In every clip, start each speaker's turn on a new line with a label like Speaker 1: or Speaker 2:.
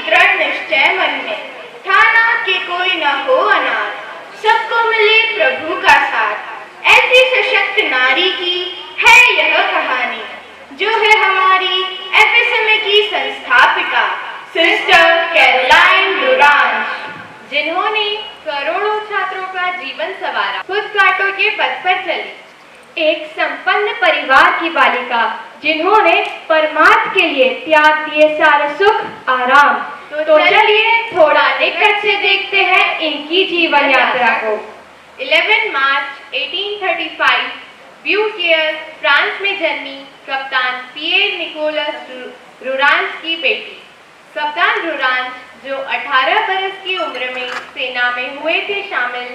Speaker 1: दृढ़ निश्चय मन में, ठाना कि कोई न हो अनाथ, सबको मिले प्रभु का साथ। ऐसी सशक्त नारी की है यह कहानी, जो है हमारी एफएसएम की संस्थापिका सिस्टर कैरोलाइन डुरांस, जिन्होंने करोड़ों छात्रों का जीवन संवारा, खुद कांटों के पथ पर चली।
Speaker 2: एक संपन्न परिवार की बालिका, जिन्होंने परमार्थ के लिए त्याग दिए सारे सुख आराम। तो चलिए थोड़ा निकट से देखते हैं इनकी जीवन यात्रा को।
Speaker 1: 11 मार्च 1835 ब्यूकेयर, फ्रांस में जन्मी कप्तान पियर निकोलस डुरांस की बेटी। कप्तान डुरांस, जो 18 बरस की उम्र में सेना में हुए थे शामिल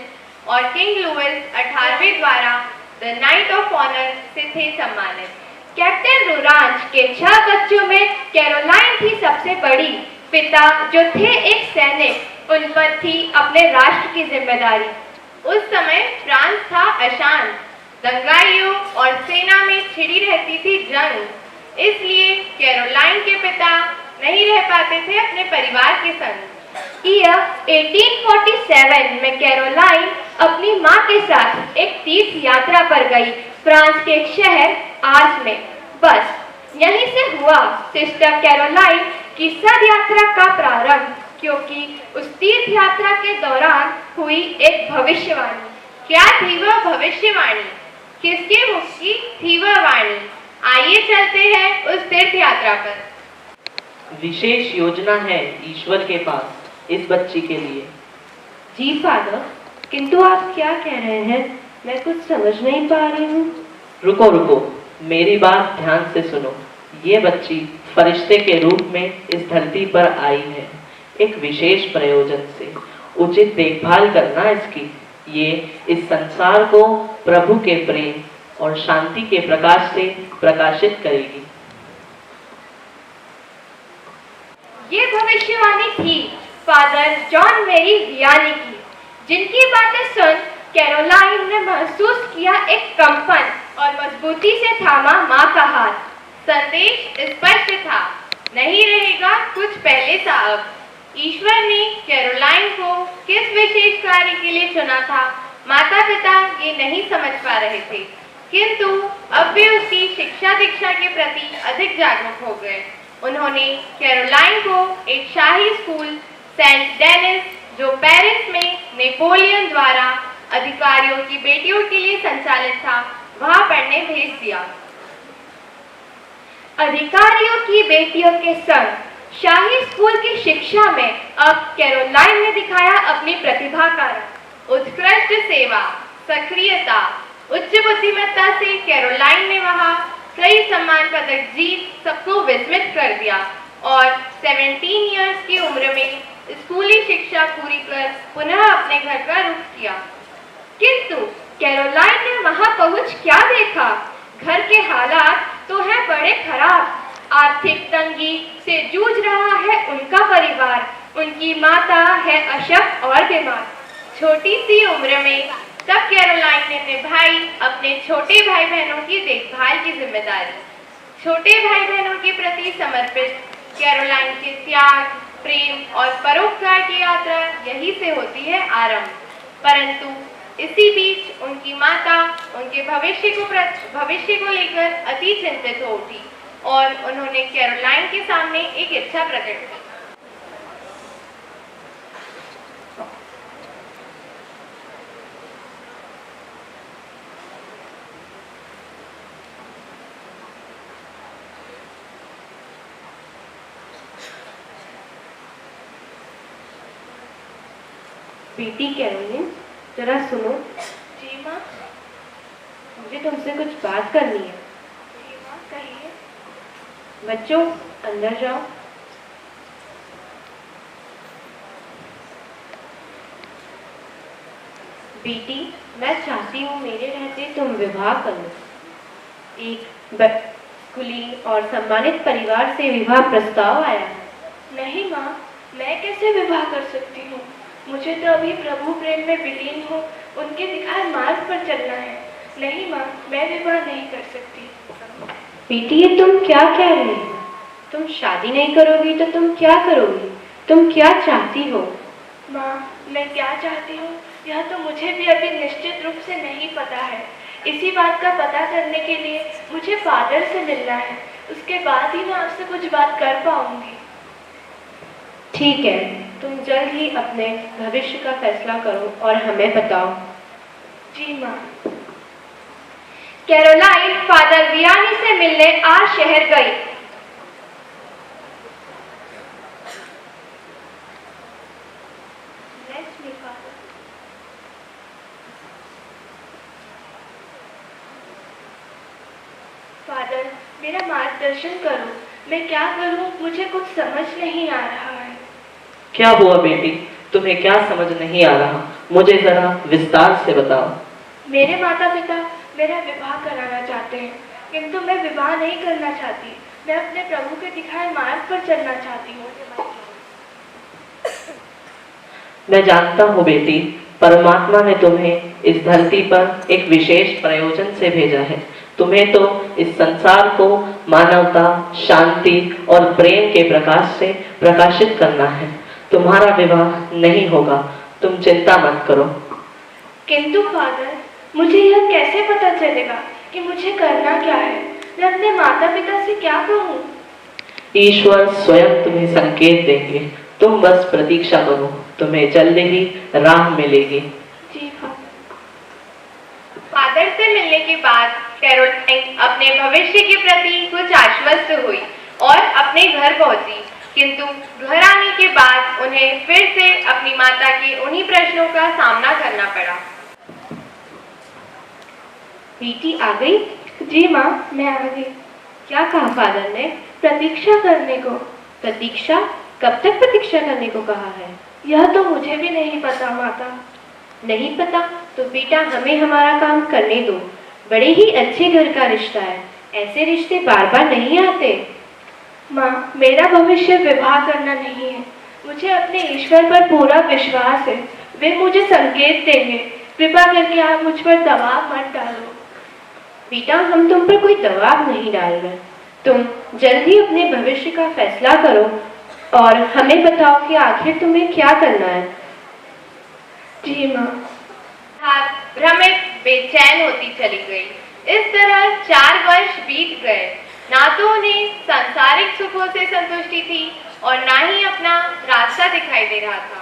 Speaker 1: और किंग लुइस 18वें द्वारा द नाइट ऑफ ऑनर से थे सम्मानित।
Speaker 2: कैप्टन डुरांस के 6 बच्चों में कैरोलाइन थी सबसे बड़ी। पिता जो थे एक सैनिक, उन पर थी अपने राष्ट्र की जिम्मेदारी।
Speaker 1: उस समय फ्रांस था अशांत, दंगाइयों और सेना में छिड़ी रहती थी जंग, इसलिए कैरोलाइन के पिता नहीं रह पाते थे अपने परिवार के संग।
Speaker 2: ईयर 1847 में कैरोलाइन अपनी मां के साथ एक तीर्थ यात्रा पर गई, फ्रांस के एक शहर आर्स में। बस यहीं से हुआ सिस्टर कैरोलाइन की सद यात्रा का प्रारंभ, क्योंकि उस तीर्थ यात्रा के दौरान हुई एक भविष्यवाणी।
Speaker 1: क्या थी वह भविष्यवाणी? किसके मुख की थी वह वाणी? आइए चलते हैं उस तीर्थ यात्रा पर।
Speaker 3: विशेष योजना है ईश्वर के पास इस बच्ची के लिए।
Speaker 2: जी फादर, किंतु आप क्या कह रहे हैं? मैं कुछ समझ नहीं पा रही हूँ।
Speaker 3: रुको रुको, मेरी बात ध्यान से सुनो। ये बच्ची फरिश्ते के रूप में इस धरती पर आई है, एक विशेष प्रयोजन से। उचित देखभाल करना इसकी। ये इस संसार को प्रभु के प्रेम और शांति के प्रकाश से प्रकाशित करेगी।
Speaker 2: ये भविष्यवाणी थी फादर जॉन मेरी वियानी की, जिनकी बातें सुन कैरोलाइन ने महसूस किया एक कंपन और मजबूती से थामा मां का हाथ।
Speaker 1: संदेश स्पष्ट था, नहीं रहेगा कुछ पहले सा अब। ईश्वर ने कैरोलाइन को किस विशेष कार्य के लिए चुना था, माता पिता ये नहीं समझ पा रहे थे, किंतु अब वे उसकी शिक्षा दीक्षा के प्रति अधिक जागरूक हो गए। उन्होंने कैरोलाइन को एक शाही स्कूल सेंट डेनिस, जो पेरिस में नेपोलियन द्वारा अधिकारियों की बेटियों के लिए संचालित था, वहां पढ़ने भेज दिया।
Speaker 2: अधिकारियों की बेटियों के संग शाही स्कूल की शिक्षा में अब कैरोलाइन ने दिखाया अपनी प्रतिभा का रंग।
Speaker 1: उत्कृष्ट सेवा, सक्रियता, उच्च बुद्धिमत्ता से कैरोलाइन ने वहां कई सम्मान पदक जीत सबको विस्मित कर दिया और 17 इयर्स की उम्र में स्कूली शिक्षा पूरी कर पुनः अपने घर का रुख किया।
Speaker 2: किंतु कैरोलाइन ने वहां पहुंच क्या देखा? घर के हालात तो हैं बड़े खराब। आर्थिक तंगी से जूझ रहा है उनका परिवार। उनकी माता है अशक्त और बीमार।
Speaker 1: छोटी सी उम्र में तब कैरोलाइन ने निभाई अपने छोटे भाई बहनों की देखभाल की जिम्मेदारी। छोटे भाई बहनों के प्रति समर्पित कैरोलाइन के त्याग, प्रेम और परोपकार की यात्रा यही से होती है आरंभ। परंतु इसी बीच उनकी माता उनके भविष्य को लेकर अति चिंतित हो उठी और उन्होंने कैरोलाइन के सामने एक इच्छा प्रकट की।
Speaker 2: बेटी कैरोलिन, जरा सुनो।
Speaker 1: जी माँ।
Speaker 2: मुझे तुमसे कुछ बात करनी है।
Speaker 1: जी माँ, कहिए।
Speaker 2: बच्चों, अंदर जाओ। बेटी, मैं चाहती हूँ मेरे रहते तुम विवाह करो। एक खुली और सम्मानित परिवार से विवाह प्रस्ताव आया है।
Speaker 1: नहीं माँ, मैं कैसे विवाह कर सकती हूँ? मुझे तो अभी प्रभु प्रेम में विलीन हो उनके दिखाए मार्ग पर चलना है। नहीं माँ, मैं विवाह नहीं कर सकती।
Speaker 2: बेटी, ये तुम क्या कह रही हो? तुम शादी नहीं करोगी तो तुम क्या करोगी? तुम क्या चाहती हो?
Speaker 4: माँ, मैं क्या चाहती हूँ यह तो मुझे भी अभी निश्चित रूप से नहीं पता है। इसी बात का पता करने के लिए मुझे फादर से मिलना है। उसके बाद ही मैं आपसे कुछ बात कर पाऊंगी।
Speaker 2: ठीक है, तुम जल्द ही अपने भविष्य का फैसला करो और हमें बताओ।
Speaker 4: जी माँ।
Speaker 2: कैरोलाइन फादर वियानी से मिलने आज शहर गई।
Speaker 4: फादर, मेरा मार्गदर्शन करो। मैं क्या करूं? मुझे कुछ समझ नहीं आ रहा है।
Speaker 3: क्या हुआ बेटी, तुम्हें क्या समझ नहीं आ रहा? मुझे जरा विस्तार से बताओ।
Speaker 4: मेरे माता पिता मेरा विवाह कराना चाहते हैं, किंतु मैं विवाह नहीं करना चाहती। मैं अपने प्रभु के दिखाए मार्ग पर चलना चाहती हूँ।
Speaker 3: मैं जानता हूँ बेटी, परमात्मा ने तुम्हें इस धरती पर एक विशेष प्रयोजन से भेजा है। तुम्हें तो इस संसार को मानवता, शांति और प्रेम के प्रकाश से प्रकाशित करना है। तुम्हारा विवाह नहीं होगा, तुम चिंता मत करो।
Speaker 4: किंतु फादर, मुझे यह कैसे पता चलेगा कि मुझे करना क्या है? मैं अपने माता पिता से क्या कहूँ?
Speaker 3: ईश्वर स्वयं तुम्हें संकेत देंगे, तुम बस प्रतीक्षा करो, तुम्हें जल्द ही राह मिलेगी।
Speaker 4: जी फादर।
Speaker 1: फादर से मिलने के बाद कैरोलाइन अपने भविष्य के प्रति कुछ आश्वस्त हुई और अपने घर पहुंची, किंतु घर आने के बाद उन्हें फिर से अपनी माता के उन्हीं प्रश्नों का सामना करना पड़ा।
Speaker 2: बेटी आ गई?
Speaker 4: जी माँ, मैं आ गई।
Speaker 2: क्या कहा फादर ने?
Speaker 4: प्रतीक्षा करने को।
Speaker 2: प्रतीक्षा? कब तक प्रतीक्षा करने को कहा है?
Speaker 4: यह तो मुझे भी नहीं पता माता।
Speaker 2: नहीं पता तो बेटा हमें हमारा काम करने दो। बड़े ही अच्छे घर का रिश्ता है, ऐसे रिश्ते बार बार नहीं आते।
Speaker 4: माँ, मेरा भविष्य विवाह करना नहीं है। मुझे अपने ईश्वर पर पूरा विश्वास है, वे मुझे संकेत देंगे। कृपा करके आप मुझ पर दबाव मत डालो।
Speaker 2: बेटा हम तुम पर कोई दबाव नहीं डाल रहे। तुम जल्दी अपने भविष्य का फैसला करो और हमें बताओ कि आखिर तुम्हें क्या करना है।
Speaker 4: जी माँ।
Speaker 1: भ्रमित बेचैन होती चली गई। इस तरह 4 वर्ष बीत गए। ना तो उन्हें सांसारिक सुखों से संतुष्टि थी और ना ही अपना रास्ता दिखाई दे रहा था।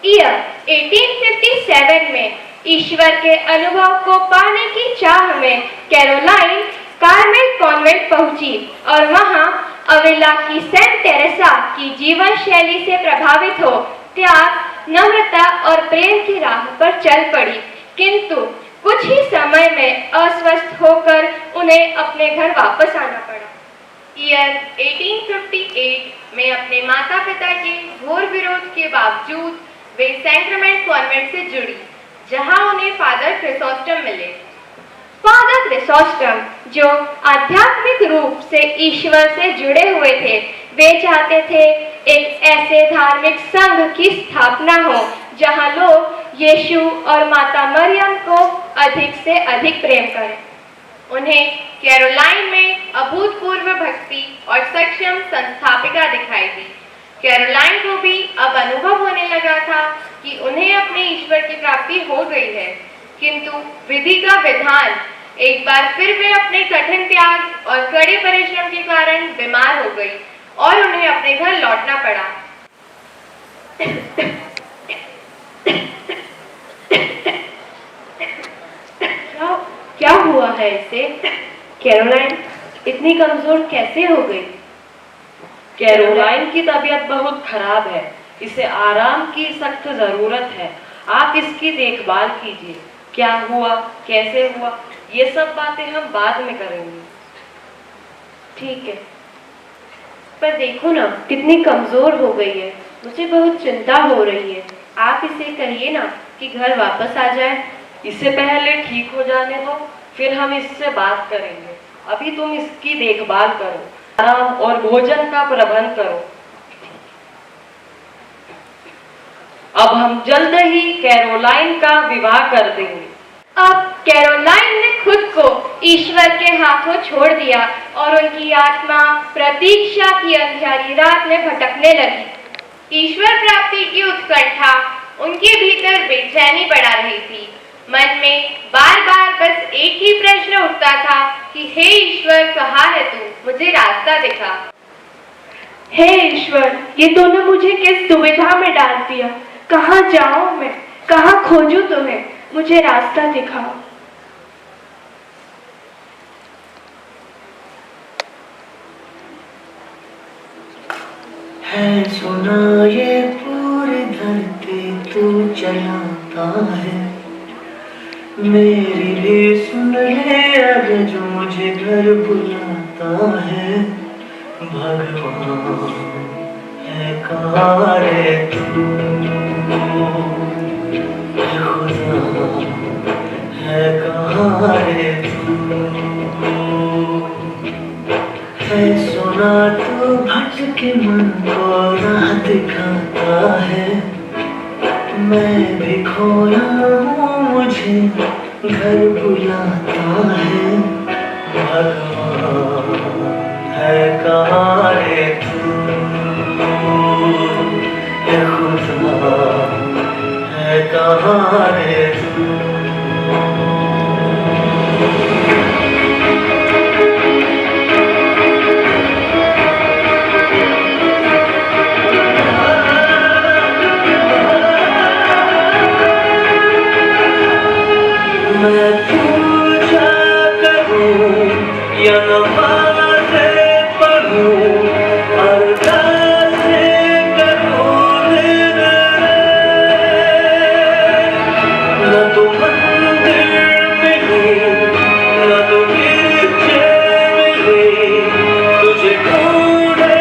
Speaker 2: ईयर 1857 में ईश्वर के अनुभव को पाने की चाह में कैरोलाइन कार्मेल कॉन्वेंट पहुंची और वहां अविला की सेंट टेरेसा की जीवन शैली से प्रभावित हो त्याग, नम्रता और प्रेम की राह पर चल पड़ी। किंतु कुछ ही समय में अस्वस्थ होकर उन्हें अपने घर वापस आना पड़ा।
Speaker 1: ईयर 1858 में अपने माता पिता के घोर विरोध के बावजूद वे सैक्रमेंट कॉन्वेंट से जुड़ी, जहां उन्हें फादर क्रिसोस्टम मिले।
Speaker 2: फादर क्रिसोस्टम जो आध्यात्मिक रूप से ईश्वर से जुड़े हुए थे, वे चाहते थे एक ऐसे धार्मिक संघ की स्थापना हो जहां लोग यीशु और माता मरियम को अधिक से अधिक प्रेम करें।
Speaker 1: उन्हें कैरोलाइन में अभूतपूर्व भक्ति और सक्षम संस्थापिका दिखाई दी। कैरोलाइन को भी अब अनुभव होने लगा था कि उन्हें अपने ईश्वर की प्राप्ति हो गई है, किंतु विधि का विधान एक बार फिर वे अपने कठिन त्याग और कड़े परिश्रम के कारण बीमार हो गई और उन्हें अपने घर लौटना पड़ा।
Speaker 2: क्या हुआ है इसे? कैरोलाइन इतनी कमजोर कैसे हो गई?
Speaker 5: कैरोलाइन की तबीयत बहुत खराब है, इसे आराम की सख्त जरूरत है। आप इसकी देखभाल कीजिए। क्या हुआ, कैसे हुआ, ये सब बातें हम बाद में करेंगे।
Speaker 2: ठीक है, पर देखो ना कितनी कमजोर हो गई है। मुझे बहुत चिंता हो रही है। आप इसे कहिए ना कि घर वापस आ जाए।
Speaker 5: इसे पहले ठीक हो जाने दो, फिर हम इससे बात करेंगे। अभी तुम इसकी देखभाल करो, आराम और भोजन का प्रबंध करो। अब हम जल्द ही कैरोलाइन का विवाह कर देंगे।
Speaker 2: अब कैरोलाइन ने खुद को ईश्वर के हाथों छोड़ दिया और उनकी आत्मा प्रतीक्षा की अंधियारी रात में भटकने लगी।
Speaker 1: ईश्वर प्राप्ति की उत्कंठा उनके भीतर बेचैनी बढ़ा रही थी। मन में बार बार बस एक ही प्रश्न उठता था कि हे ईश्वर, कहाँ है तू? मुझे रास्ता दिखा।
Speaker 4: हे ईश्वर, ये तूने मुझे किस दुविधा में डाल दिया। कहाँ जाऊं मैं, कहाँ खोजूं तुम्हें? मुझे रास्ता दिखाओ।
Speaker 6: है सुना ये पूरी धरती तू चलाता है, मेरी भी सुन ले अगर जो मुझे घर बुलाता है। भगवान है कहाँ रे तू, खुदा है कहाँ रे तू। है सुना तू भटके मन को राह दिखाता है, मैं भी खोया हूँ मुझे घर बुलाता है। भगवान है कहाँ रे तू, ये खुदा है कहाँ रे तू। मैं पूजा करूं या नमाज़ें पढ़ूं, अरदासें करूं दिन न तो मंदिर मिले न तो गिरजे मिले, तुझे ढूंढे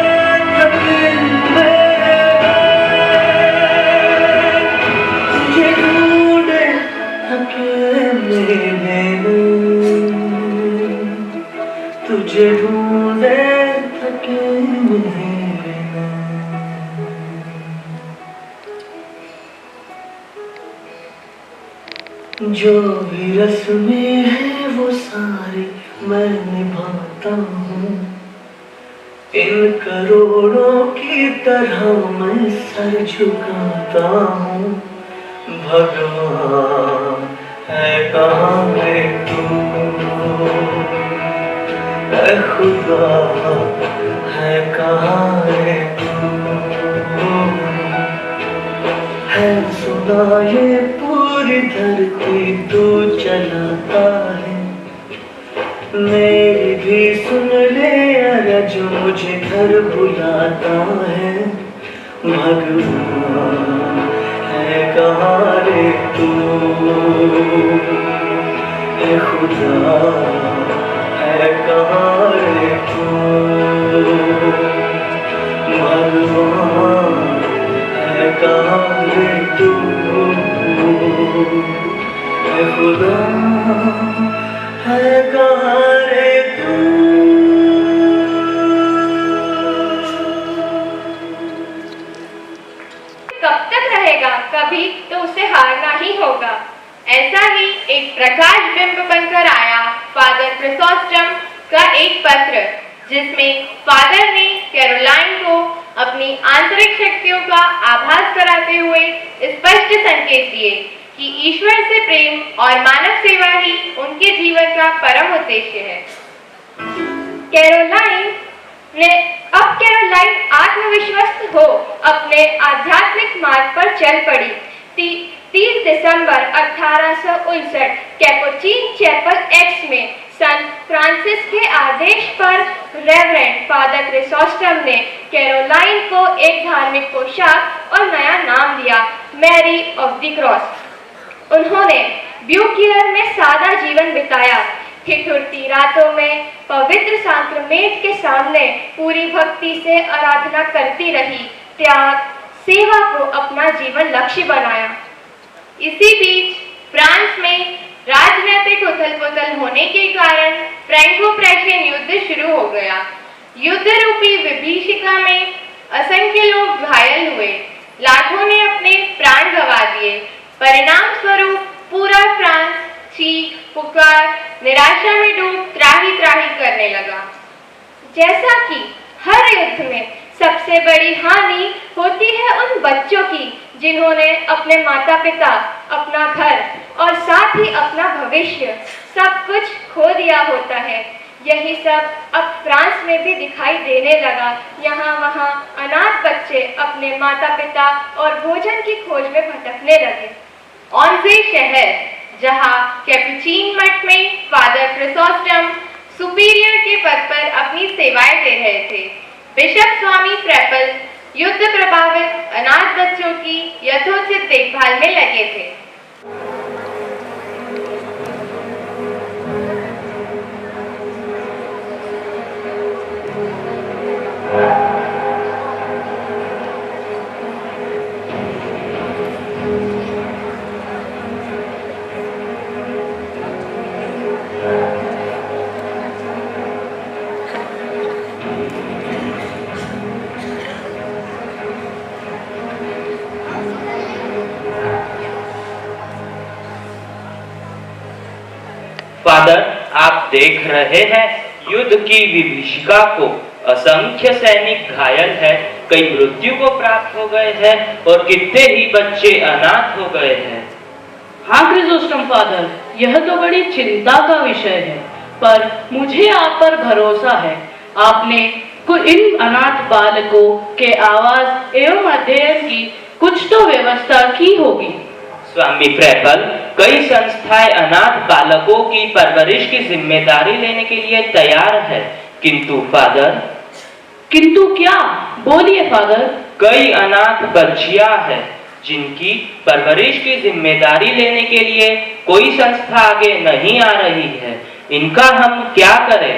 Speaker 6: थके तुझे ढूंढे थके तुझे ढूंढे थके मेरे। जो भी रस्में हैं वो सारी मैं निभाता हूँ, इन करोड़ों की तरह मैं सर झुकाता हूँ। भगवान है कहाँ रे तू, ऐ खुदा है कहाँ रे तू। है सुना ये पूरी धरती तू चलाता है, मेरी भी सुन ले अगर जो मुझे घर बुलाता है। भगवान है कहाँ रे तू, ऐ खुदा है कहाँ रे तू। भगवान है कहाँ रे तू, ऐ खुदा है कहाँ रे तू।
Speaker 2: कब तक रहेगा? कभी तो उसे हारना ही होगा। ऐसा ही एक प्रकाश बिंब बनकर आया फादर क्रिसोस्टम का एक पत्र, जिसमें फादर ने कैरोलाइन को अपनी आंतरिक शक्तियों का आभास कराते हुए स्पष्ट संकेत दिए कि ईश्वर से प्रेम और मानव सेवा ही उनके जीवन का परम उद्देश्य है। कैरोलाइन आत्मविश्वस्त हो अपने आध्यात्मिक मार्ग पर चल पड़ी। 30 दिसंबर 1859 कैपुचिन चैपल एक्स में संत फ्रांसिस के आदेश पर रेवरेंड फादर क्रिसोस्टम ने कैरोलाइन को एक धार्मिक पोशाक और नया नाम दिया, मैरी ऑफ द क्रॉस। उन्होंने ब्यूकियर में सादा जीवन बिताया। ठिठुरती रातों में पवित्र सांक्रमेंट के सामने पूरी भक्ति से आराधना करती रही। त्याग, सेवा को अपना जीवन लक्ष्य बनाया। इसी बीच फ्रांस में राजनीतिक उथल-पुथल होने के कारण फ्रैंको-प्रेशियन युद्ध शुरू हो गया। युद्ध रूपी विभीषिका में असंख्य लोग घायल हुए, लाखों ने अपने प्राण गंवा दिए। परिणाम स्वरूप पूरा फ्रांस चीख पुकार निराशा में डूब त्राही त्राही करने लगा। जैसा कि हर युद्ध में सबसे बड़ी हानि होती है उन बच्चों की जिन्होंने अपने माता पिता, अपना घर और साथ ही अपना भविष्य सब कुछ खो दिया होता है। यही सब अब फ्रांस में भी दिखाई देने लगा। यहाँ वहाँ अनाथ बच्चे अपने माता पिता और भोजन की खोज में भटकने लगे।
Speaker 1: ऑन्जे शहर, जहाँ कैपुचिन मठ में फादर क्रिसोस्टम सुपीरियर के पद पर अपनी सेवाएं दे रहे थे, बिशप स्वामी फ्रेपल युद्ध प्रभावित अनाथ बच्चों की यथोचित देखभाल में लगे थे।
Speaker 7: फादर, आप देख रहे हैं युद्ध की विभीषिका को। असंख्य सैनिक घायल है, कई मृत्यु को प्राप्त हो गए हैं और कितने ही बच्चे अनाथ हो गए हैं।
Speaker 5: हाँ क्रिसोस्टम फादर, यह तो बड़ी चिंता का विषय है, पर मुझे आप पर भरोसा है। आपने इन अनाथ बालकों के आवास एवं अध्ययन की कुछ तो व्यवस्था की होगी।
Speaker 7: स्वामी फ्रेपल, कई संस्थाएं अनाथ बालकों की परवरिश की जिम्मेदारी लेने के लिए तैयार है, किंतु फादर।
Speaker 5: किंतु क्या? बोलिए फादर।
Speaker 7: कई अनाथ बच्चियां हैं जिनकी परवरिश की जिम्मेदारी लेने के लिए कोई संस्था आगे नहीं आ रही है। इनका हम क्या करें?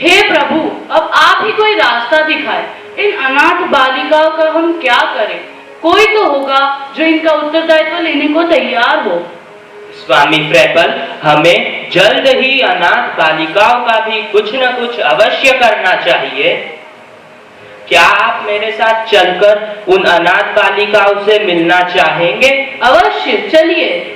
Speaker 5: हे प्रभु, अब आप ही कोई रास्ता दिखाए। इन अनाथ बालिकाओं का हम क्या करें? कोई तो होगा जो इनका उत्तरदायित्व लेने को तैयार हो।
Speaker 7: स्वामी फ्रेपल, हमें जल्द ही अनाथ बालिकाओं का भी कुछ न कुछ अवश्य करना चाहिए। क्या आप मेरे साथ चलकर उन अनाथ बालिकाओं से मिलना चाहेंगे?
Speaker 5: अवश्य, चलिए।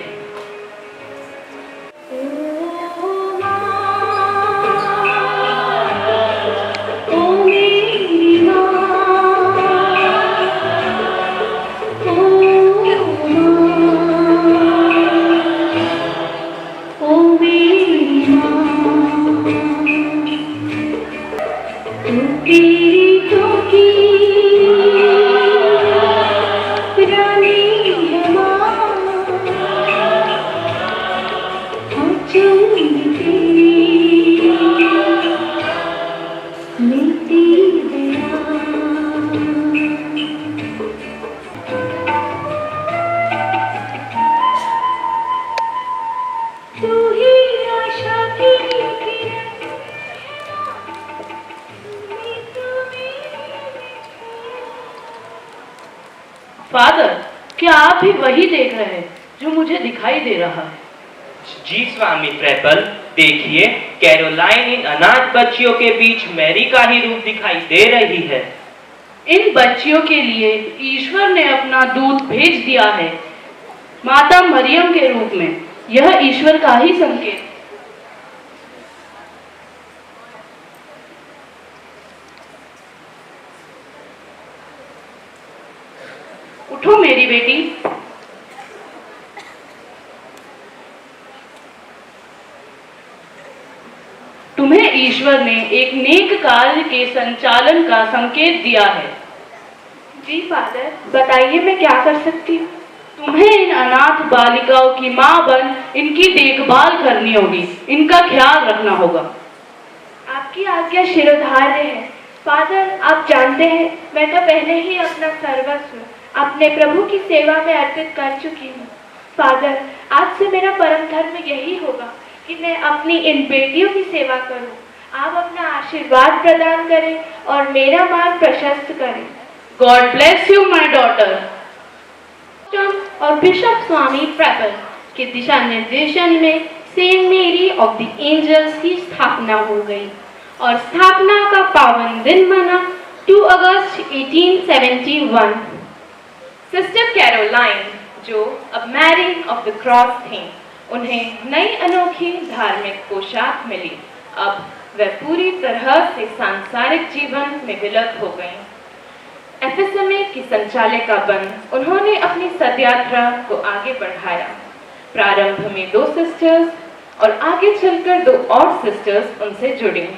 Speaker 5: फादर, क्या आप भी वही देख रहे हैं जो मुझे दिखाई दे रहा है?
Speaker 7: जी स्वामी फ्रेपल, देखिए, कैरोलाइन इन अनाथ बच्चियों के बीच मैरी का ही रूप दिखाई दे रही है।
Speaker 5: इन बच्चियों के लिए ईश्वर ने अपना दूत भेज दिया है, माता मरियम के रूप में। यह ईश्वर का ही संकेत। उठो मेरी बेटी। तुम्हें ईश्वर ने एक नेक कार्य के संचालन का संकेत दिया है।
Speaker 4: जी फादर, बताइए मैं क्या कर सकती हूँ?
Speaker 5: तुम्हें इन अनाथ बालिकाओं की माँ बन इनकी देखभाल करनी होगी, इनका ख्याल रखना होगा।
Speaker 4: आपकी आज्ञा शिरोधार्य है। फादर, आप जानते हैं मैं तो पहले ही अपना सर्वस्व अपने प्रभु की सेवा में अर्पित कर चुकी हूँ। फादर, आज से मेरा परम धर्म यही होगा कि मैं अपनी इन बेटियों की सेवा करूं। आप अपना आशीर्वाद प्रदान करें और मेरा मार्ग प्रशस्त करें।
Speaker 5: God bless you my daughter.
Speaker 2: और बिशप स्वामी फ्रेपल के दिशा निर्देशन में सेंट मेरी ऑफ द एंजल्स की स्थापना हो गई और स्थापना का पावन दिन मना 2 अगस्त 1871। सिस्टर कैरोलाइन, जो अब मैरी ऑफ द क्रॉस थीं, उन्हें नई अनोखी धार्मिक पोशाक मिली। अब वह पूरी तरह से सांसारिक जीवन में विलुप्त हो गईं।
Speaker 1: एफएसएमए की संचालिका बन उन्होंने अपनी सदयात्रा को आगे बढ़ाया। प्रारंभ में 2 सिस्टर्स और आगे चलकर 2 और सिस्टर्स उनसे जुड़ी।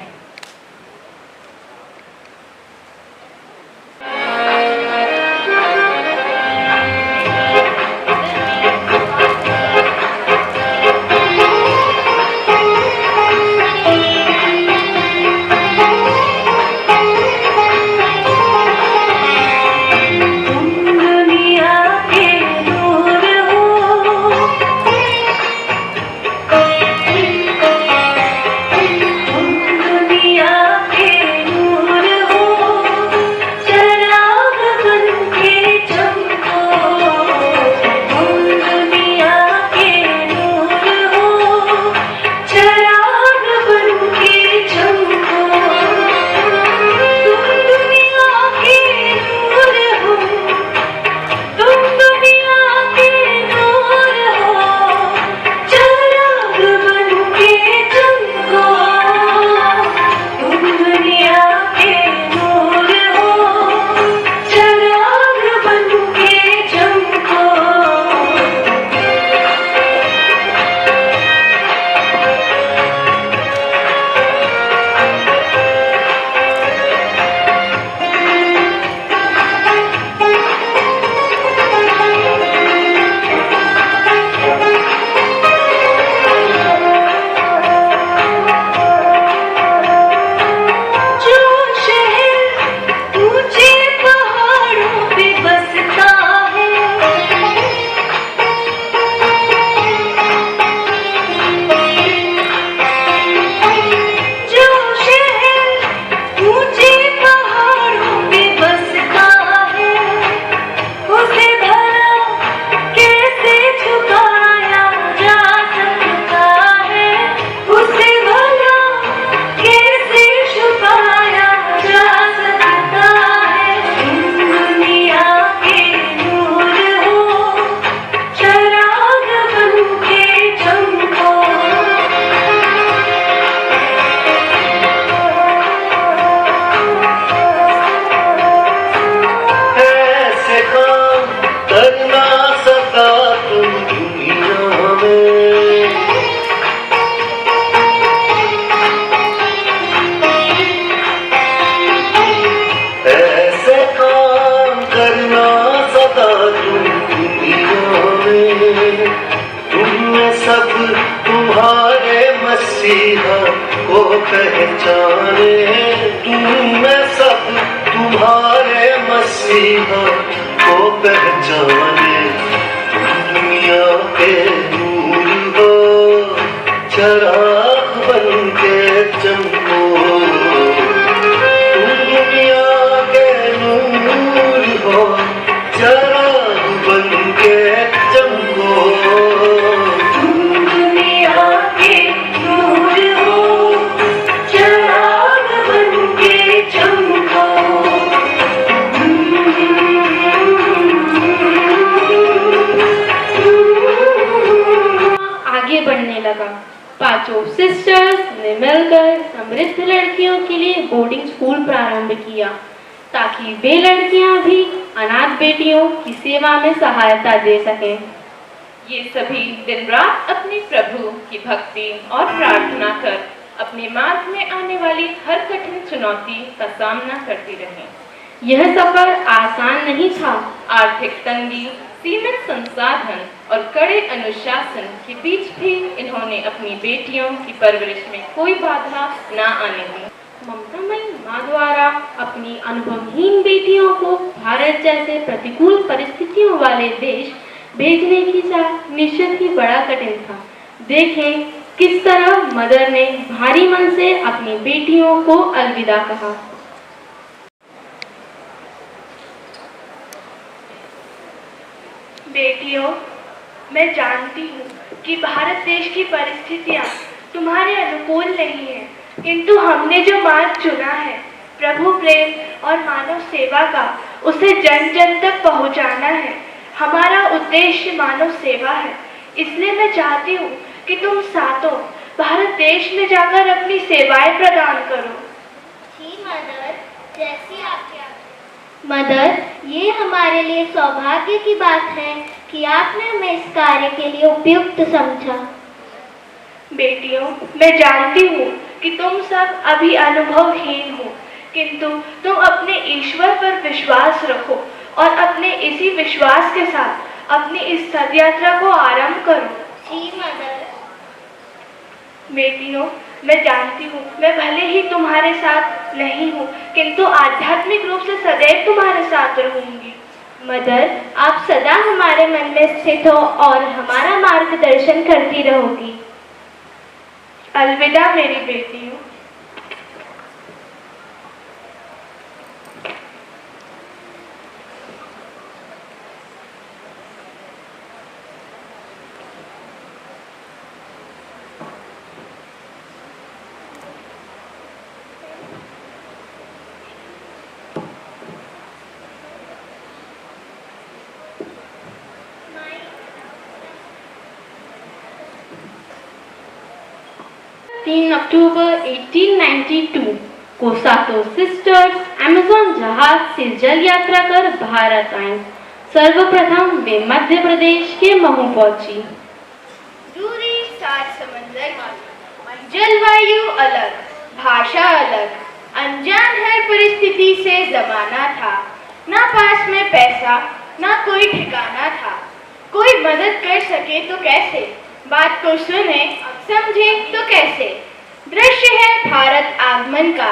Speaker 1: पांचों सिस्टर्स ने मिलकर समृद्ध लड़कियों के लिए बोर्डिंग स्कूल प्रारंभ किया ताकि वे लड़कियां भी अनाथ बेटियों की सेवा में सहायता दे सकें। ये सभी दिन रात अपने प्रभु की भक्ति और प्रार्थना कर अपने मार्ग में आने वाली हर कठिन चुनौती का सामना करती रही। यह सफर आसान नहीं था। आर्थिक तंगी, सीमित संसाधन और कड़े अनुशासन के बीच भी इन्होंने अपनी बेटियों की परवरिश में कोई बाधा न आने दी। ममतामयी माँ द्वारा अपनी अनुभवहीन बेटियों को भारत जैसे प्रतिकूल परिस्थितियों वाले देश भेजने की चाह निश्चित ही बड़ा कठिन था। देखें किस तरह मदर ने भारी मन से अपनी बेटियों को अलविदा कहा।
Speaker 4: बेटियों, मैं जानती हूँ कि भारत देश की परिस्थितियाँ तुम्हारे अनुकूल नहीं है, किंतु हमने जो मार्ग चुना है प्रभु प्रेम और मानव सेवा का, उसे जन जन तक पहुँचाना है। हमारा उद्देश्य मानव सेवा है। इसलिए मैं चाहती हूँ कि तुम सातों भारत देश में जाकर अपनी सेवाएं प्रदान करो।
Speaker 8: जी मदर, जैसी आपकी आज्ञा। मदर, ये हमारे लिए सौभाग्य की बात है कि आपने हमें इस कार्य के लिए उपयुक्त समझा।
Speaker 4: बेटियों, मैं जानती हूँ कि तुम सब अभी अनुभवहीन हो, किंतु तुम अपने ईश्वर पर विश्वास रखो और अपने इसी विश्वास के साथ अपनी इस सद यात्रा को आरंभ करो।
Speaker 8: जी मदर।
Speaker 4: बेटियों, मैं जानती हूँ मैं भले ही तुम्हारे साथ नहीं हूँ, किंतु आध्यात्मिक रूप से सदैव तुम्हारे साथ रहूंगी।
Speaker 2: मदर, आप सदा हमारे मन में स्थित हो और हमारा मार्गदर्शन करती रहोगी।
Speaker 4: अलविदा मेरी बेटियों।
Speaker 2: अक्टूबर 1892 को सातों सिस्टर्स अमेज़न जहाज से जल यात्रा कर भारत आईं। सर्वप्रथम वे मध्य प्रदेश के महू पहुंची।
Speaker 1: दूरी 7 समंदर की, जलवायु अलग, भाषा अलग, अनजान हर परिस्थिति से जमाना था। ना पास में पैसा, ना कोई ठिकाना था। कोई मदद कर सके तो कैसे, बात को सुने समझे तो कैसे। दृश्य है भारत आगमन का,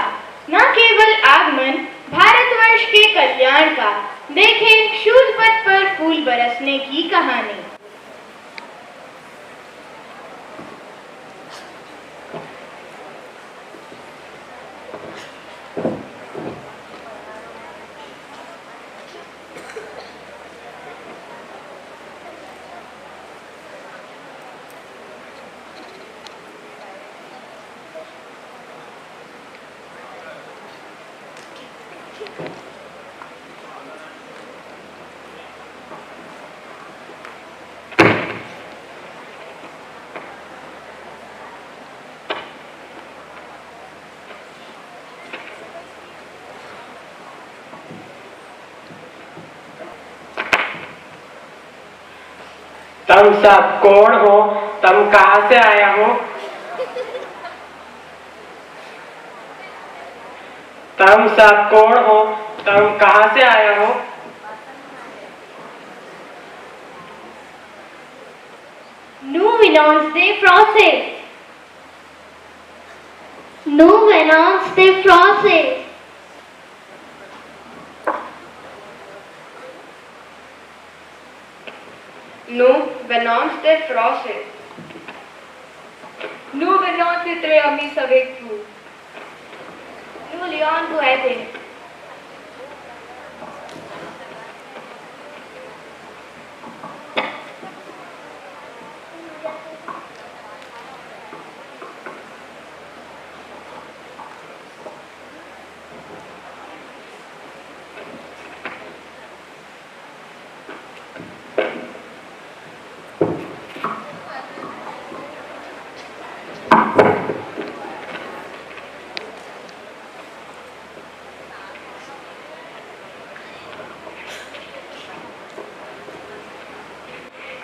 Speaker 1: न केवल आगमन, भारतवर्ष के कल्याण का। देखें शूल पथ पर फूल बरसने की कहानी।
Speaker 9: तुम सब कौन हो? तुम कहाँ से आया हो? तुम सब कौन हो? तुम कहाँ से आया हो?
Speaker 2: Nous venons de France.
Speaker 8: Nous venons de France.
Speaker 1: Nous venons de France.
Speaker 2: Nous venons de très amis avec vous. Nous Lyon vous aider.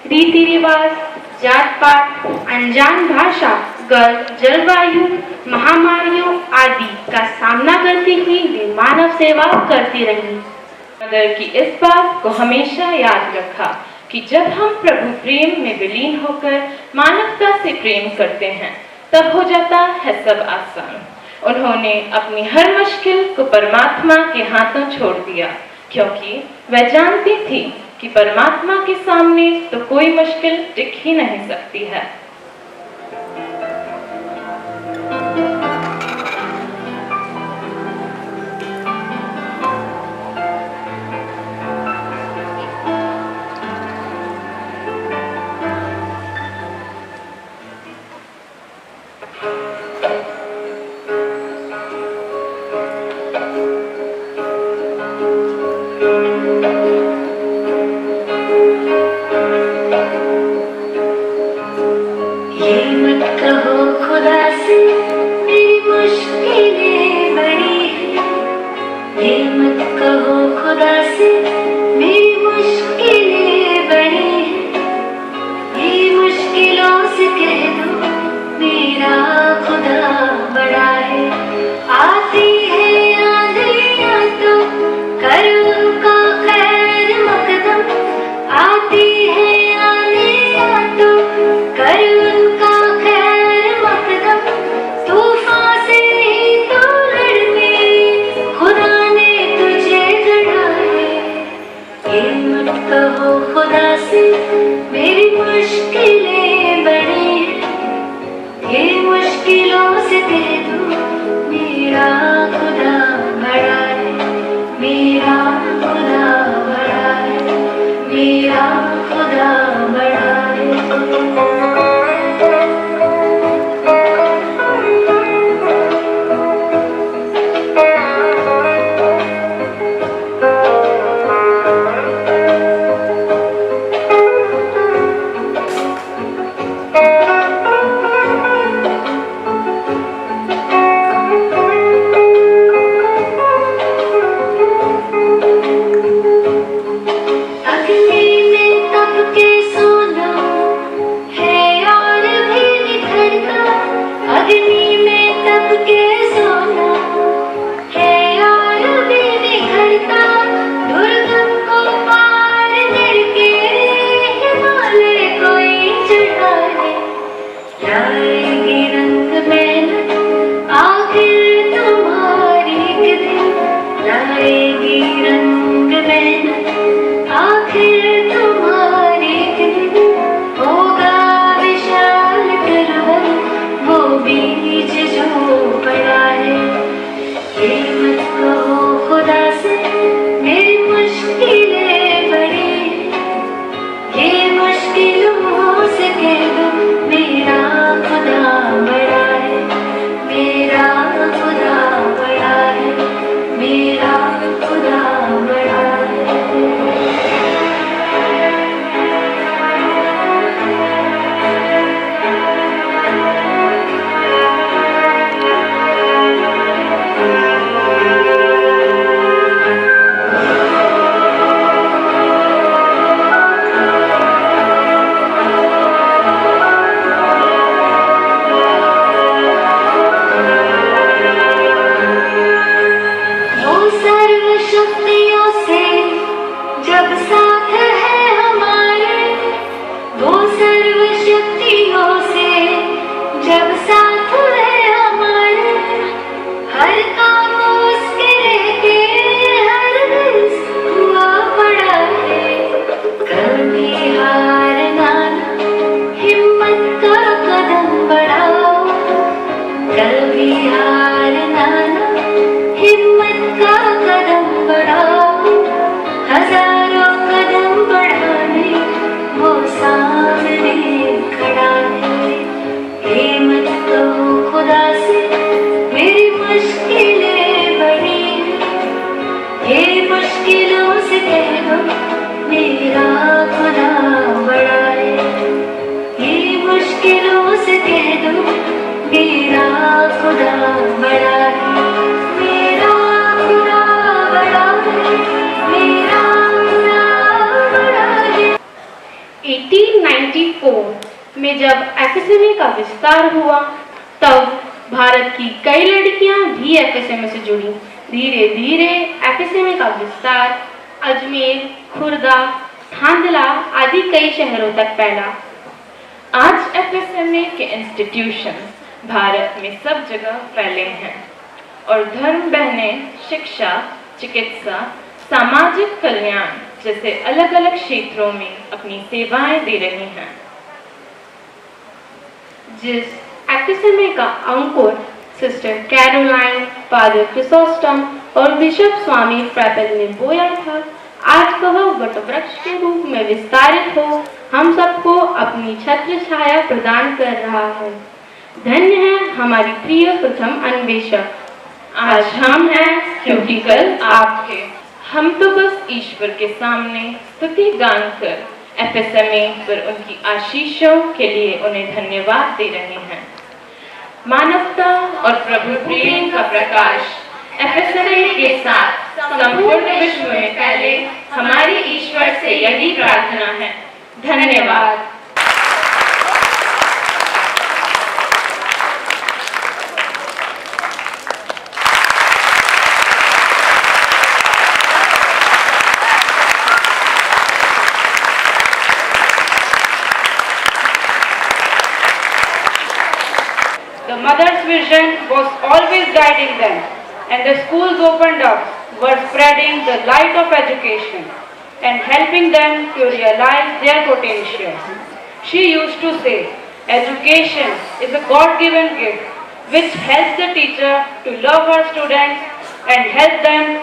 Speaker 2: रीति रिवाज, जात पात, अनजान भाषा, गर्व, जलवायु, महामारियों आदि का सामना करती हुई वे मानव सेवा करती रही। मदर की इस बात को हमेशा याद रखा कि जब हम प्रभु प्रेम में विलीन होकर मानवता से प्रेम करते हैं तब हो जाता है सब आसान। उन्होंने अपनी हर मुश्किल को परमात्मा के हाथों छोड़ दिया, क्योंकि वह जानती थी कि परमात्मा के सामने तो कोई मुश्किल टिक ही नहीं सकती है।
Speaker 6: खुदा कहो खुदा से मेरी मुश्किलें बड़ी हैं, ये मुश्किलों से कह दो मेरा खुदा बड़ा है, मेरा खुदा बड़ा है, मेरा खुदा बड़ा है।
Speaker 1: में जब एफएसएमए का विस्तार हुआ तब भारत की कई लड़कियां भी एफएसएमए से जुड़ी। धीरे धीरे एफएसएमए का विस्तार अजमेर, खुर्दा, थांदला आदि कई शहरों तक फैला।
Speaker 5: आज एफएसएमए के इंस्टीट्यूशन भारत में सब जगह फैले हैं और धर्म बहनें शिक्षा, चिकित्सा, सामाजिक कल्याण जैसे अलग अलग क्षेत्रों में अपनी सेवाएं दे रही हैं।
Speaker 1: जिस एफएसएमए का अंकुर सिस्टर कैरोलाइन, फादर क्रिसोस्टम और बिशप स्वामी फ्रैपल ने बोया था, आज वह वटवृक्ष के रूप में विस्तारित हो हम सबको अपनी छत्र छाया प्रदान कर रहा है। धन्य है हमारी प्रिय प्रथम अन्वेषक।
Speaker 5: आज हम हैं क्योंकि कल आप थे। हम तो बस ईश्वर के सामने स्तुति गान कर एफएसएमए पर उनकी आशीषों के लिए उन्हें धन्यवाद दे रहे हैं। मानवता और प्रभु प्रेम का प्रकाश एफएसएमए के साथ संपूर्ण विश्व में फैले, हमारी ईश्वर से यही प्रार्थना है। धन्यवाद।
Speaker 10: The mother's vision was always guiding them, and the school's open doors were spreading the light of education. and helping them to realize their potential. She used to say, education is a God-given gift which helps the teacher to love her students and help them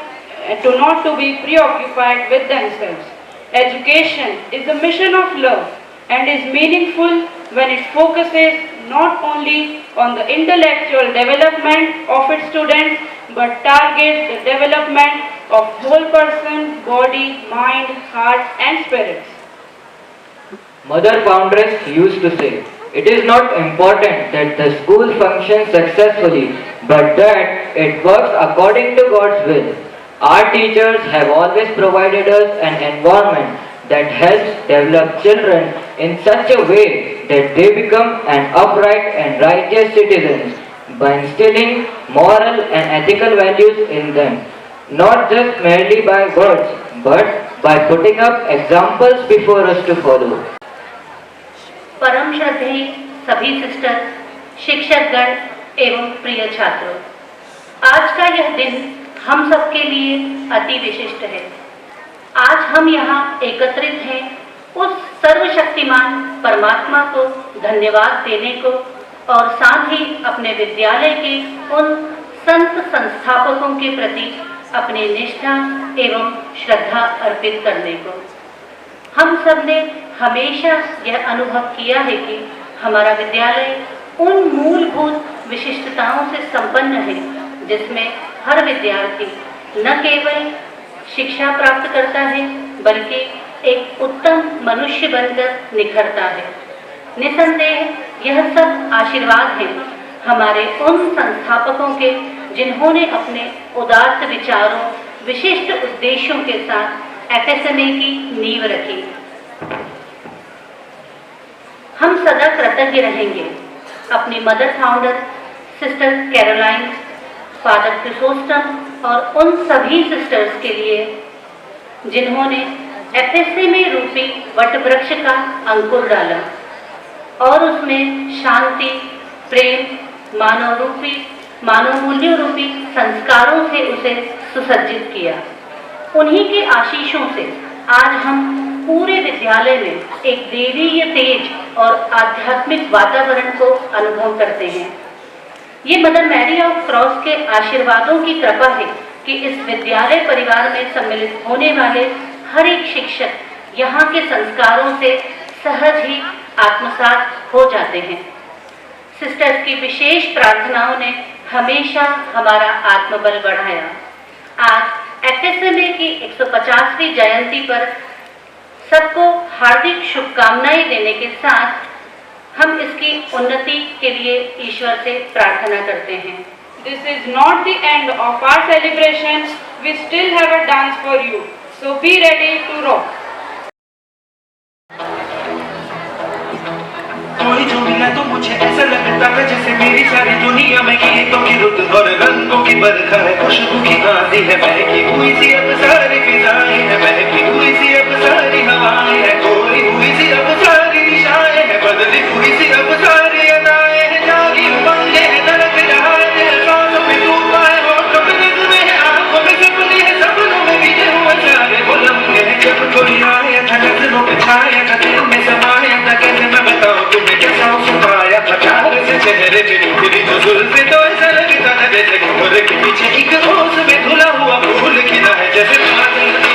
Speaker 10: to not to be preoccupied with themselves. Education is a mission of love and is meaningful when it focuses not only on the intellectual development of its students but targets the development of whole person, body, mind, heart and spirits.
Speaker 11: Mother foundress used to say, it is not important that the school functions successfully, but that it works according to God's will. Our teachers have always provided us an environment that helps develop children in such a way that they become an upright and righteous citizens by instilling moral and ethical values in them, not just merely by words, but by putting up examples before us to follow.
Speaker 12: परम श्रद्धेय सभी sister, शिक्षकगण एवं प्रिय छात्रों, आज का यह दिन हम सबके लिए अति विशिष्ट है। आज हम यहाँ एकत्रित हैं उस सर्वशक्तिमान परमात्मा को धन्यवाद देने को और साथ ही अपने विद्यालय के उन संत संस्थापकों के प्रति अपनी निष्ठा एवं श्रद्धा अर्पित करने को। हम सब ने हमेशा यह अनुभव किया है कि हमारा विद्यालय उन मूलभूत विशिष्टताओं से संपन्न है जिसमें हर विद्यार्थी न केवल शिक्षा प्राप्त करता है बल्कि एक उत्तम मनुष्य बनकर निखरता है। निसंदेह यह सब आशीर्वाद है हमारे उन संस्थापकों के जिन्होंने अपने उदात्त विचारों, विशिष्ट उद्देश्यों के साथ FSMA की नींव रखी। हम सदा कृतज्ञ रहेंगे अपनी mother founder sister Caroline, father Chrysostom और उन सभी सिस्टर्स के लिए जिन्होंने FSMA रूपी वटवृक्ष का अंकुर डाला और उसमें शांति, प्रेम, मानव मूल्य रूपी संस्कारों से उसे सुसज्जित किया। उन्हीं के आशीषों से आज हम पूरे विद्यालय में एक देवीय तेज और आध्यात्मिक वातावरण को अनुभव करते हैं। ये मदर मैरी ऑफ क्रॉस के आशीर्वादों की कृपा है कि इस विद्यालय परिवार में सम्मिलित होने वाले हर एक शिक्षक यहाँ के संस्कारों से सहज ही आत्मसात हो जाते हैं। सिस्टर्स की विशेष प्रार्थनाओं ने हमेशा हमारा आत्मबल बढ़ाया। आज FSMA की 150वीं जयंती पर सबको हार्दिक शुभकामनाएं देने के साथ हम इसकी उन्नति के लिए ईश्वर से प्रार्थना करते हैं।
Speaker 10: This is not the end of our celebration. We still have a dance for you. So be ready to rock.
Speaker 6: कोई जो मिला तो मुझे ऐसा लगता है जैसे मेरी सारी दुनिया में गीतों की रुत और रंगों की बरखा है, खुशबू की आंधी है, महकी हुई सी अब सारी फिजाएं हैं, महकी हुई सी अब सारी हवाएं हैं, खोई हुई सी अब सारी दिशाएं हैं, बदली हुई सी अब सारी अदाएं हैं, जागी उमंगे हैं, धड़क रहा है दिल, सांसों में तूफान है, होठों पे नज़्म है, आंखों में सपने हैं, सपनों में भीगे हुए सारे वो लम्हे हैं, जब कोई आया था नज़रों पे छाया था, दिल में समाया था, कैसे मैं बताऊं तुम्हें कैसा सुनाया था, प्यार से चेहरे पे तेरी जो जुल्फे तो ऐसा लगता था जैसे घुमर के पीछे एक रोज में धुला हुआ फूल खिला है, जैसे बादल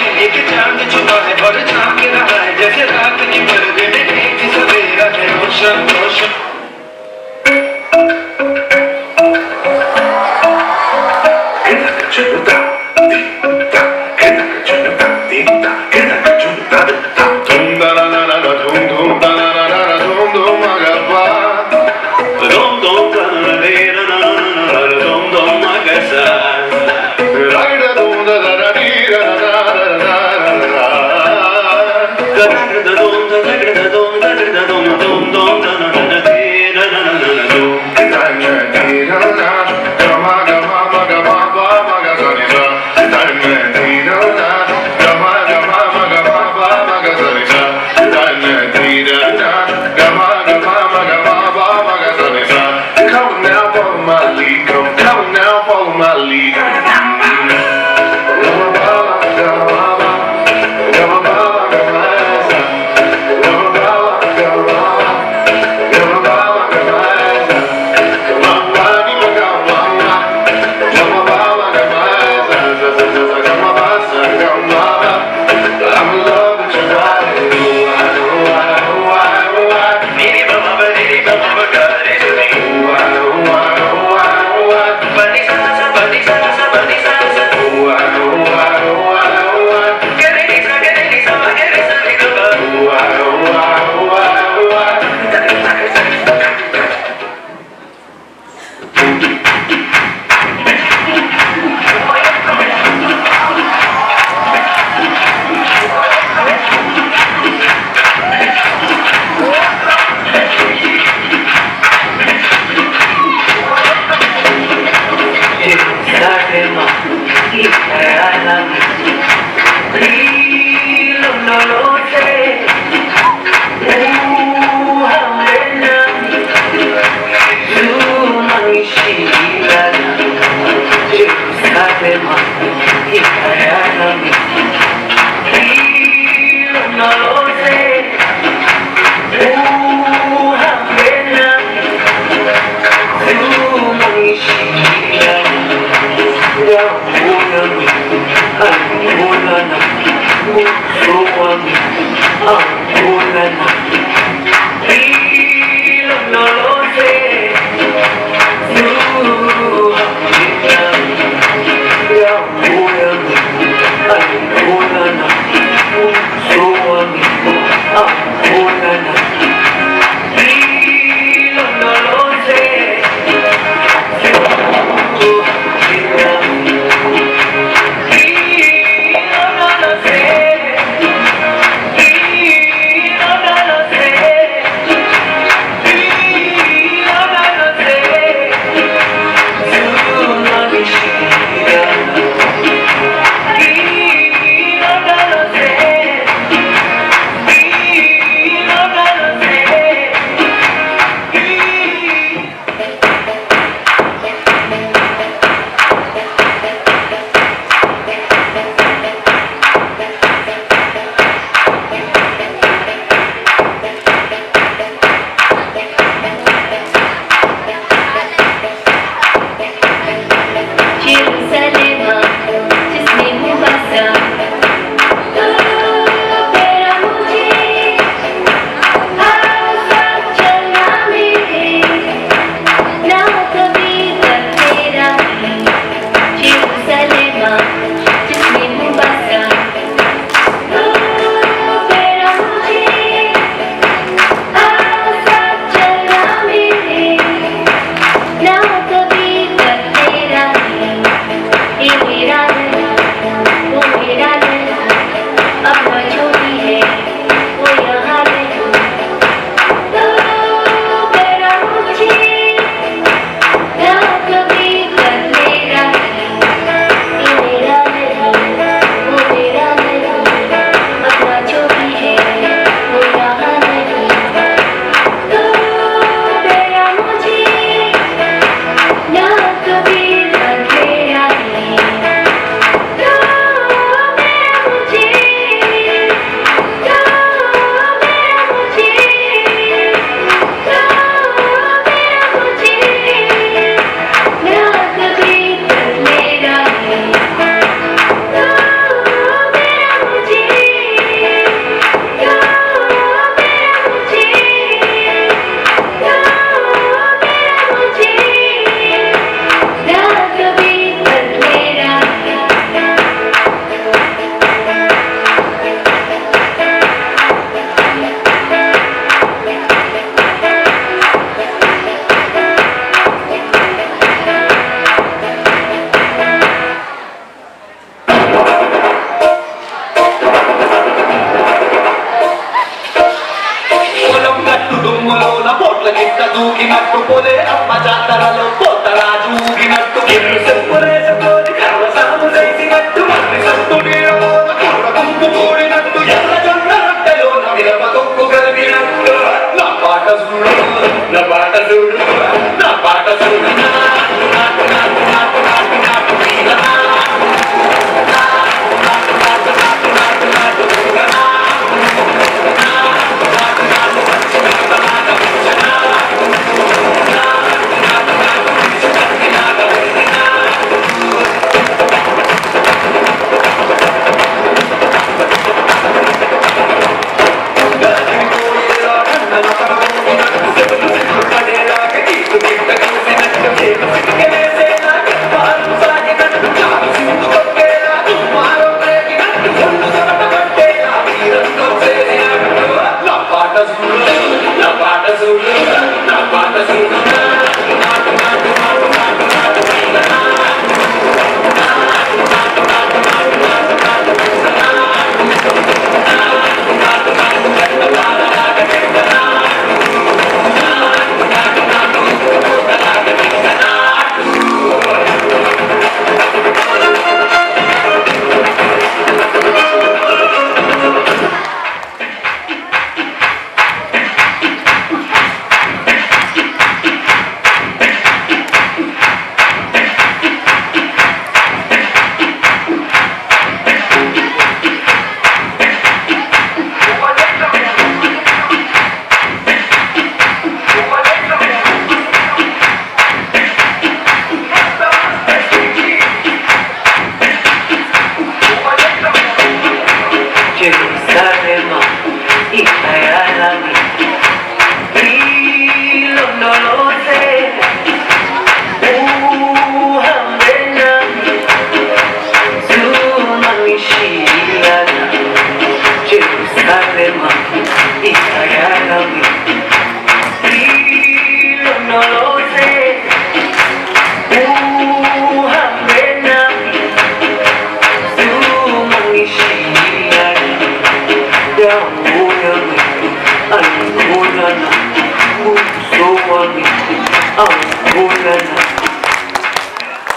Speaker 6: से